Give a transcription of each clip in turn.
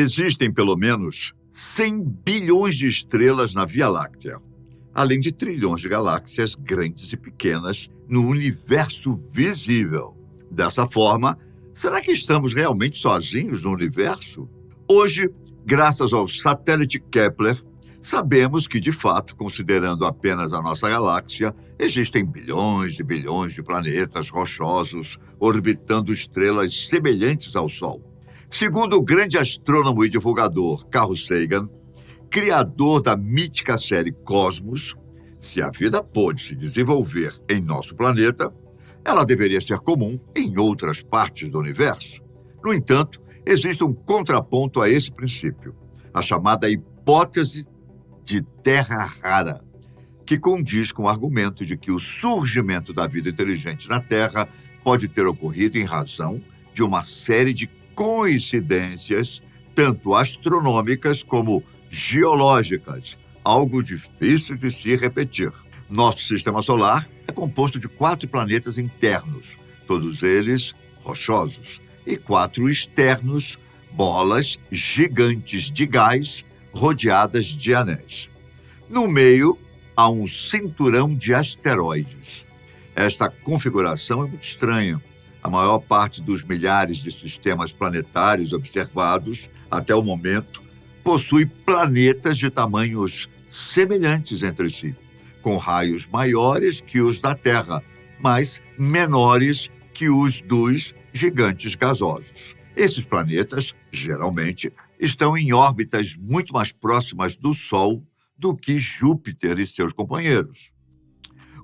Existem pelo menos 100 bilhões de estrelas na Via Láctea, além de trilhões de galáxias grandes e pequenas no universo visível. Dessa forma, será que estamos realmente sozinhos no universo? Hoje, graças ao satélite Kepler, sabemos que, de fato, considerando apenas a nossa galáxia, existem bilhões e bilhões de planetas rochosos orbitando estrelas semelhantes ao Sol. Segundo o grande astrônomo e divulgador Carl Sagan, criador da mítica série Cosmos, se a vida pôde se desenvolver em nosso planeta, ela deveria ser comum em outras partes do universo. No entanto, existe um contraponto a esse princípio, a chamada hipótese de terra rara, que condiz com o argumento de que o surgimento da vida inteligente na Terra pode ter ocorrido em razão de uma série de coincidências, tanto astronômicas como geológicas, algo difícil de se repetir. Nosso sistema solar é composto de 4 planetas internos, todos eles rochosos, e 4 externos, bolas gigantes de gás rodeadas de anéis. No meio, há um cinturão de asteroides. Esta configuração é muito estranha. A maior parte dos milhares de sistemas planetários observados até o momento possui planetas de tamanhos semelhantes entre si, com raios maiores que os da Terra, mas menores que os dos gigantes gasosos. Esses planetas, geralmente, estão em órbitas muito mais próximas do Sol do que Júpiter e seus companheiros.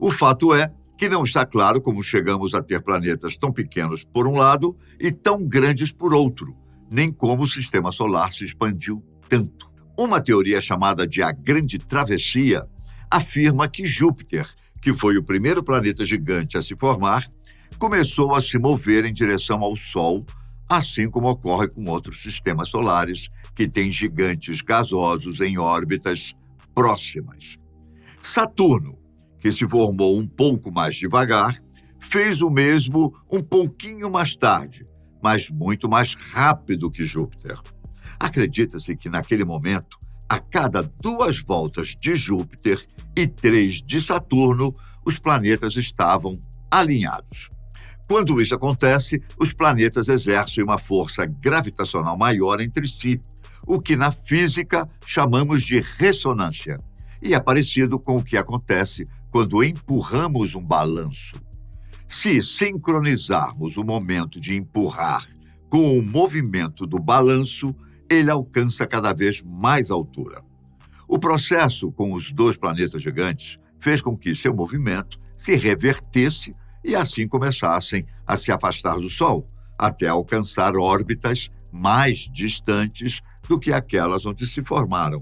O fato é que não está claro como chegamos a ter planetas tão pequenos por um lado e tão grandes por outro, nem como o sistema solar se expandiu tanto. Uma teoria chamada de a Grande Travessia afirma que Júpiter, que foi o primeiro planeta gigante a se formar, começou a se mover em direção ao Sol, assim como ocorre com outros sistemas solares que têm gigantes gasosos em órbitas próximas. Saturno, que se formou um pouco mais devagar, fez o mesmo um pouquinho mais tarde, mas muito mais rápido que Júpiter. Acredita-se que, naquele momento, a cada 2 voltas de Júpiter e 3 de Saturno, os planetas estavam alinhados. Quando isso acontece, os planetas exercem uma força gravitacional maior entre si, o que na física chamamos de ressonância, e é parecido com o que acontece quando empurramos um balanço. Se sincronizarmos o momento de empurrar com o movimento do balanço, ele alcança cada vez mais altura. O processo com os 2 planetas gigantes fez com que seu movimento se revertesse e assim começassem a se afastar do Sol, até alcançar órbitas mais distantes do que aquelas onde se formaram.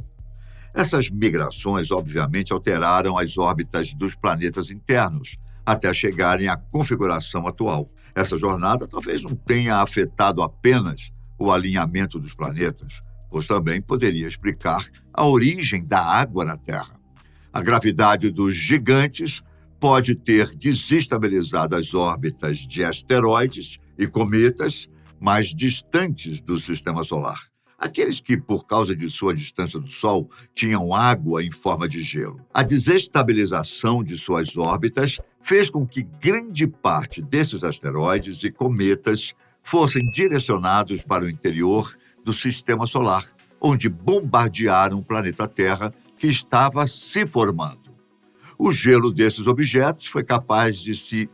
Essas migrações, obviamente, alteraram as órbitas dos planetas internos, até chegarem à configuração atual. Essa jornada talvez não tenha afetado apenas o alinhamento dos planetas, pois também poderia explicar a origem da água na Terra. A gravidade dos gigantes pode ter desestabilizado as órbitas de asteroides e cometas mais distantes do sistema solar. Aqueles que, por causa de sua distância do Sol, tinham água em forma de gelo. A desestabilização de suas órbitas fez com que grande parte desses asteroides e cometas fossem direcionados para o interior do sistema solar, onde bombardearam o planeta Terra, que estava se formando. O gelo desses objetos foi capaz de se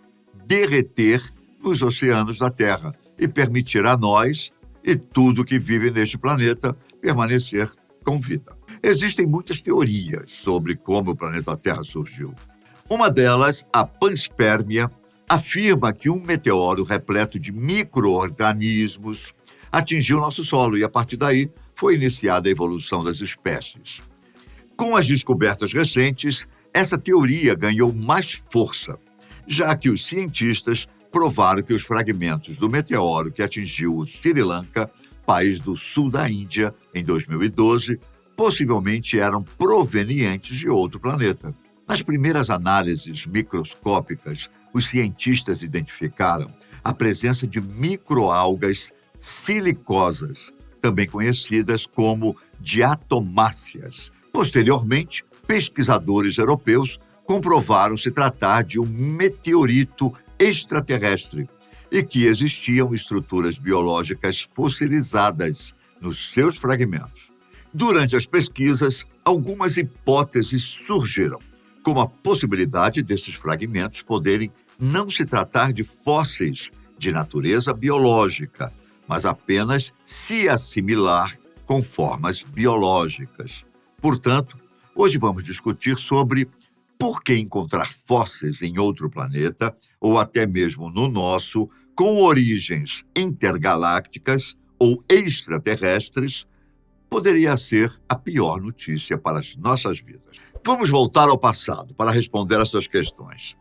derreter nos oceanos da Terra e permitir a nós e tudo que vive neste planeta permanecer com vida. Existem muitas teorias sobre como o planeta Terra surgiu. Uma delas, a panspermia, afirma que um meteoro repleto de micro-organismos atingiu nosso solo e, a partir daí, foi iniciada a evolução das espécies. Com as descobertas recentes, essa teoria ganhou mais força, já que os cientistas provaram que os fragmentos do meteoro que atingiu o Sri Lanka, país do sul da Índia, em 2012, possivelmente eram provenientes de outro planeta. Nas primeiras análises microscópicas, os cientistas identificaram a presença de microalgas silicosas, também conhecidas como diatomáceas. Posteriormente, pesquisadores europeus comprovaram se tratar de um meteorito extraterrestre e que existiam estruturas biológicas fossilizadas nos seus fragmentos. Durante as pesquisas, algumas hipóteses surgiram, como a possibilidade desses fragmentos poderem não se tratar de fósseis de natureza biológica, mas apenas se assimilar com formas biológicas. Portanto, hoje vamos discutir sobre por que encontrar fósseis em outro planeta, ou até mesmo no nosso, com origens intergalácticas ou extraterrestres, poderia ser a pior notícia para as nossas vidas. Vamos voltar ao passado para responder essas questões.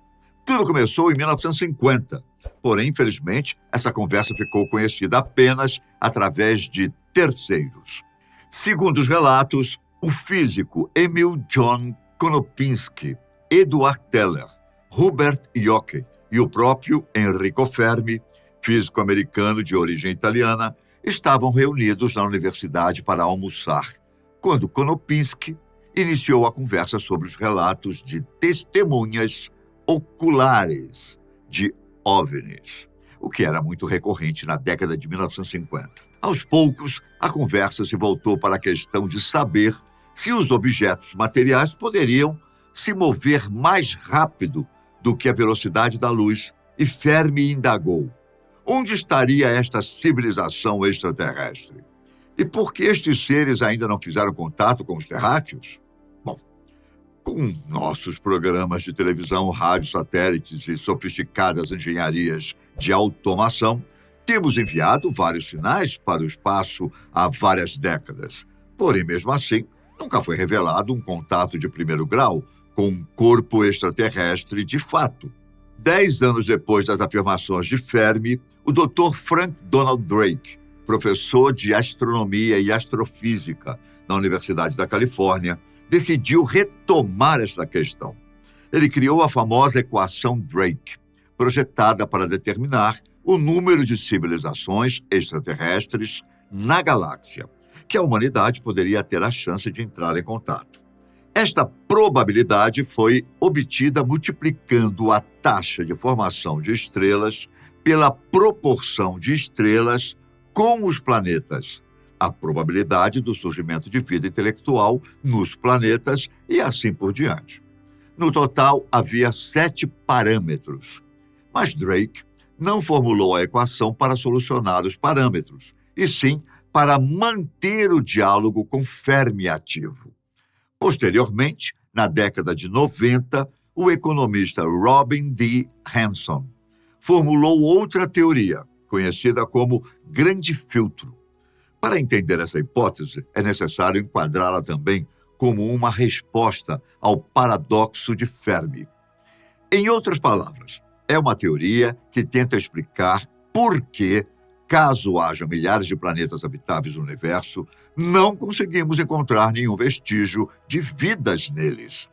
Tudo começou em 1950, porém, infelizmente, essa conversa ficou conhecida apenas através de terceiros. Segundo os relatos, o físico Emil John Konopinski, Eduard Teller, Hubert Yockey e o próprio Enrico Fermi, físico americano de origem italiana, estavam reunidos na universidade para almoçar, quando Konopinski iniciou a conversa sobre os relatos de testemunhas oculares de OVNIs, o que era muito recorrente na década de 1950. Aos poucos, a conversa se voltou para a questão de saber se os objetos materiais poderiam se mover mais rápido do que a velocidade da luz, e Fermi indagou: onde estaria esta civilização extraterrestre? E por que estes seres ainda não fizeram contato com os terráqueos? Bom, com nossos programas de televisão, rádio, satélites e sofisticadas engenharias de automação, temos enviado vários sinais para o espaço há várias décadas. Porém, mesmo assim, nunca foi revelado um contato de primeiro grau com um corpo extraterrestre de fato. 10 anos depois das afirmações de Fermi, o Dr. Frank Donald Drake, professor de astronomia e astrofísica na Universidade da Califórnia, decidiu retomar esta questão. Ele criou a famosa equação Drake, projetada para determinar o número de civilizações extraterrestres na galáxia, que a humanidade poderia ter a chance de entrar em contato. Esta probabilidade foi obtida multiplicando a taxa de formação de estrelas pela proporção de estrelas com os planetas, a probabilidade do surgimento de vida intelectual nos planetas e assim por diante. No total, havia 7 parâmetros, mas Drake não formulou a equação para solucionar os parâmetros, e sim para manter o diálogo com Fermi ativo. Posteriormente, na década de 90, o economista Robin D. Hanson formulou outra teoria, conhecida como grande filtro. Para entender essa hipótese, é necessário enquadrá-la também como uma resposta ao paradoxo de Fermi. Em outras palavras, é uma teoria que tenta explicar por que, caso haja milhares de planetas habitáveis no universo, não conseguimos encontrar nenhum vestígio de vidas neles.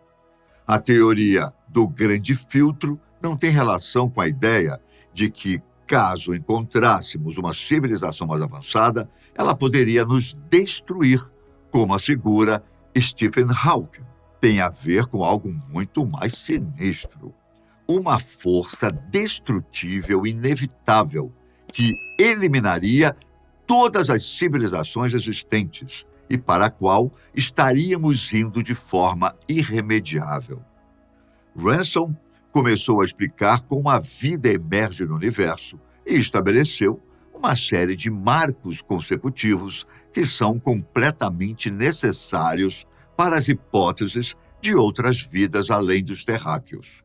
A teoria do grande filtro não tem relação com a ideia de que, caso encontrássemos uma civilização mais avançada, ela poderia nos destruir, como assegura Stephen Hawking. Tem a ver com algo muito mais sinistro. Uma força destrutível inevitável que eliminaria todas as civilizações existentes e para a qual estaríamos indo de forma irremediável. Ransom começou a explicar como a vida emerge no universo e estabeleceu uma série de marcos consecutivos que são completamente necessários para as hipóteses de outras vidas além dos terráqueos.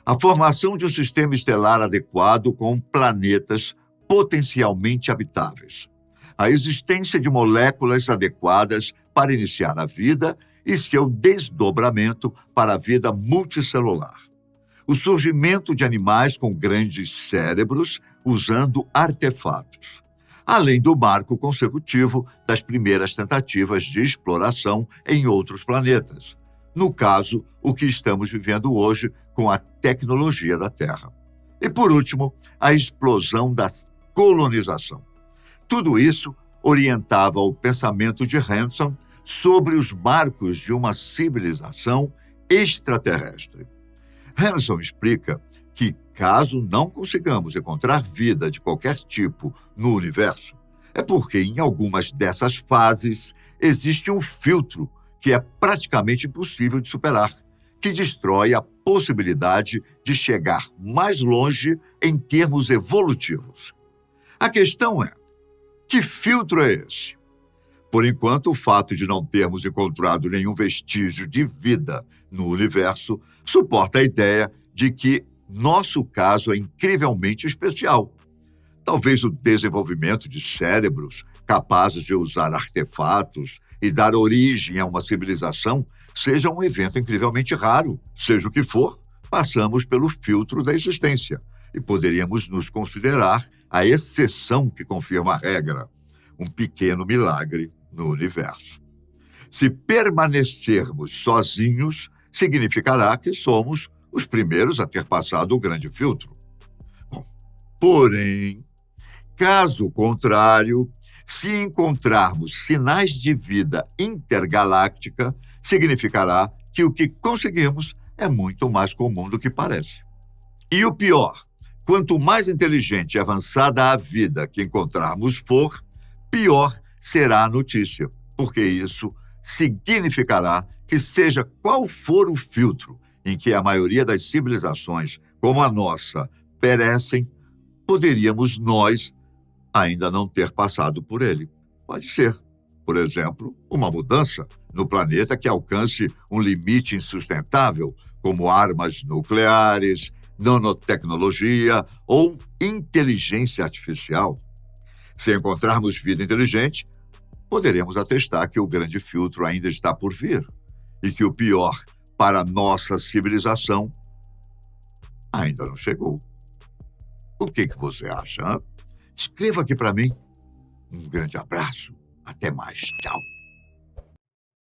A formação de um sistema estelar adequado com planetas potencialmente habitáveis. A existência de moléculas adequadas para iniciar a vida e seu desdobramento para a vida multicelular. O surgimento de animais com grandes cérebros usando artefatos. Além do marco consecutivo das primeiras tentativas de exploração em outros planetas. No caso, o que estamos vivendo hoje com a tecnologia da Terra. E, por último, a explosão da colonização. Tudo isso orientava o pensamento de Hanson sobre os marcos de uma civilização extraterrestre. Hanson explica que, caso não consigamos encontrar vida de qualquer tipo no universo, é porque em algumas dessas fases existe um filtro que é praticamente impossível de superar, que destrói a possibilidade de chegar mais longe em termos evolutivos. A questão é: que filtro é esse? Por enquanto, o fato de não termos encontrado nenhum vestígio de vida no universo suporta a ideia de que nosso caso é incrivelmente especial. Talvez o desenvolvimento de cérebros capazes de usar artefatos e dar origem a uma civilização seja um evento incrivelmente raro. Seja o que for, passamos pelo filtro da existência e poderíamos nos considerar a exceção que confirma a regra, um pequeno milagre no universo. Se permanecermos sozinhos, significará que somos os primeiros a ter passado o grande filtro. Bom, porém, caso contrário, se encontrarmos sinais de vida intergaláctica, significará que o que conseguimos é muito mais comum do que parece. E o pior, quanto mais inteligente e avançada a vida que encontrarmos for, pior será a notícia, porque isso significará que, seja qual for o filtro em que a maioria das civilizações, como a nossa, perecem, poderíamos nós ainda não ter passado por ele. Pode ser, por exemplo, uma mudança no planeta que alcance um limite insustentável, como armas nucleares, nanotecnologia ou inteligência artificial. Se encontrarmos vida inteligente, poderemos atestar que o grande filtro ainda está por vir e que o pior para nossa civilização ainda não chegou. O que você acha, hein? Escreva aqui para mim. Um grande abraço. Até mais. Tchau.